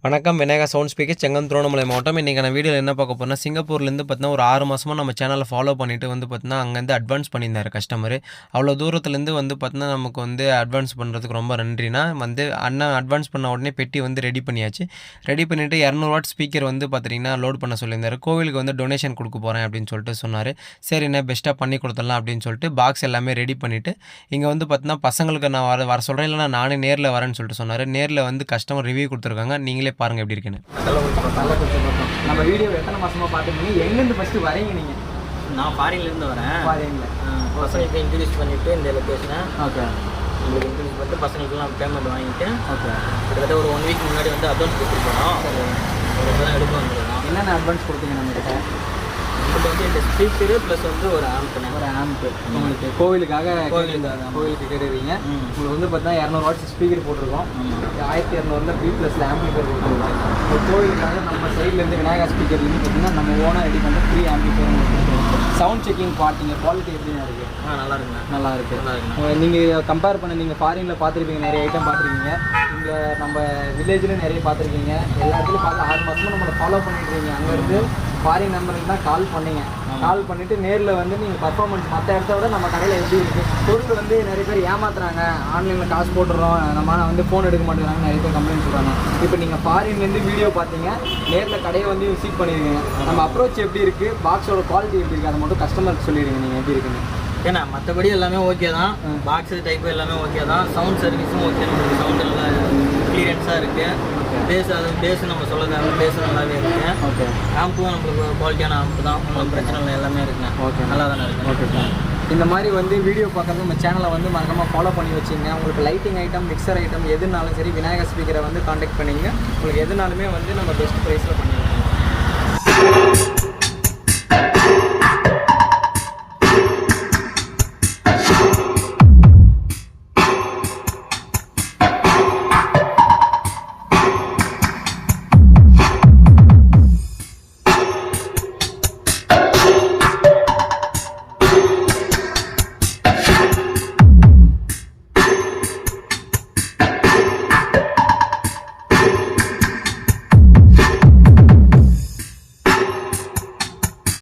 வணக்கம் Vinayaka sound speaker Chengam Tiruvannamalai மாவட்டம். இன்றைக்கான வீடியோவில் என்ன பார்க்க போகிறோம்னா, சிங்கப்பூர்லேருந்து பார்த்தீங்கன்னா ஒரு 6 மாதமாக நம்ம சேனலை ஃபாலோ பண்ணிவிட்டு பார்த்தீங்கன்னா அங்கேருந்து அட்வான்ஸ் பண்ணியிருந்தார் கஸ்டமர். அவ்வளோ தூரத்துலேருந்து பார்த்தீங்கன்னா நமக்கு அட்வான்ஸ் பண்ணுறதுக்கு ரொம்ப நன்றினா அண்ணன் அட்வான்ஸ் பண்ண உடனே பெட்டி ரெடி பண்ணியாச்சு. ரெடி பண்ணிவிட்டு 200 வாட் ஸ்பீக்கர் பார்த்தீங்கன்னா லோட் பண்ண சொல்லியிருந்தார். கோவிலுக்கு டொனேஷன் கொடுக்க போகிறேன் அப்படின்னு சொல்லிட்டு சொன்னார். சரிண்ணே பெஸ்ட்டாக பண்ணி கொடுத்துடலாம் அப்படின்னு சொல்லிட்டு பாக்ஸ் எல்லாமே ரெடி பண்ணிவிட்டு இங்கே பார்த்தீங்கன்னா பசங்களுக்கு நான் வர சொல்கிறேன், இல்லைனா நானே நேரில் வரேன்னு சொல்லிட்டு சொன்னார். நேரில் கஸ்டமர் ரிவ்யூ கொடுத்துருக்காங்க. நீங்களே பாருங்க எப்படி இருக்குன்னு. நம்ம வீடியோ எத்தனை மாசமா பார்த்துருக்கீங்க? எங்கேருந்து ஃபர்ஸ்ட் வரீங்க நீங்க? நான் ஃபாரின்லேருந்து வரேன். ஃபாரினில் பசங்களுக்கு இன்ட்ரடியூஸ் பண்ணிவிட்டு இந்த லொக்கேஷனை ஓகே உங்களுக்கு இன்ட்ரடியூஸ் பண்ணிட்டு பசங்களுக்குலாம் பேமெண்ட் வாங்கிட்டு ஓகே கிட்டத்தட்ட ஒரு 1 வீக் முன்னாடி அட்வான்ஸ் கொடுத்துட்டு போனோம். ஒரு தான் எடுக்க வந்துருக்கோம். என்னென்ன அட்வான்ஸ் கொடுத்தீங்க நம்மகிட்ட? நம்மகிட்ட இந்த ஸ்பீக்கரு ப்ளஸ் ஒரு ஆம்ப்னு ஒரு ஆம்ப் உங்களுக்கு கோவிலுக்கு கேட்டுருவீங்க. உங்களுக்கு பார்த்தா 200 வாட்ஸ் ஸ்பீக்கர் போட்டிருக்கோம். 1200 பி ப்ளஸில் ஆம்பிஃபையர் போட்டிருக்கோம். ஒரு கோவிலுக்காக நம்ம சைட்லேருந்து விநாயகா ஸ்பீக்கர்லேருந்து பார்த்தீங்கன்னா நம்ம ஓனாக ரெடி பண்ண ஃப்ரீ ஆம்பிஃபையர். சவுண்ட் செக்கிங் பார்த்தீங்க, குவாலிட்டி எப்படின்னா இருக்குது? நல்லா இருக்குங்க. நல்லா இருக்குது. நீங்கள் கம்பேர் பண்ண நீங்கள் ஃபாரினில் பார்த்துருப்பீங்க, நிறைய ஐட்டம் பார்த்துருக்கீங்க. இங்கே நம்ம வில்லேஜில் நிறைய பார்த்துருக்கீங்க. எல்லா இடத்துலையும் பார்த்து 6 மாதமாக நம்மளை ஃபாலோ பண்ணிட்டு இருக்கீங்க. அங்கேருந்து ஃபாரின் நம்பருக்கு தான் கால் பண்ணிங்க. கால் பண்ணிவிட்டு நேரில் நீங்கள் பர்ஃபார்மன்ஸ் மற்ற இடத்த விட நம்ம கடையில் எப்படி இருக்குது, பொருள் நிறைய பேர் ஏமாத்துறாங்க, ஆன்லைனில் காசு போட்டுறோம், நம்ம ஃபோன் எடுக்க மாட்டேங்கிறாங்க, நிறைய பேர் கம்ப்ளைண்ட் சொல்கிறாங்க. இப்போ நீங்கள் ஃபாரின்லேருந்து வீடியோ பார்த்தீங்க, நேரில் கடையை விசிட் பண்ணியிருக்கீங்க. நம்ம அப்ரோச் எப்படி இருக்குது, பாக்ஸோட குவாலிட்டி எப்படி இருக்குது, அதை மட்டும் கஸ்டமருக்கு சொல்லிடுங்க நீங்கள் எப்படி இருக்குன்னு. ஏன்னா மற்றபடி எல்லாமே ஓகே தான். பாக்ஸு டைப்பு எல்லாமே ஓகே தான். சவுண்ட் சர்வீஸும் ஓகே. நம்மளுக்கு சவுண்ட் எல்லாம் கிளியரன்ஸாக இருக்குது. பேஸ் நம்ம சொல்ல தேவை, பேஸ் நல்லாவே இருக்குது. ஓகே. ஆம்பும் நம்மளுக்கு குவாலிட்டியான ஆம்பு தான். ஒன்றும் பிரச்சனை இல்லை, எல்லாமே இருக்குங்க. ஓகே, நல்லா தானே இருக்குது. Okay sir. இந்த மாதிரி வீடியோ பார்க்குறது நம்ம சேனலை மறக்காமல் ஃபாலோ பண்ணி வச்சுங்க. உங்களுக்கு லைட்டிங் ஐட்டம், மிக்சர் ஐட்டம் எதுனாலும் சரி விநாயகா ஸ்பீக்கரை காண்டாக்ட் பண்ணிங்க. உங்களுக்கு எதுனாலுமே நம்ம பெஸ்ட் ப்ரைஸில் பண்ணிடுவோம்.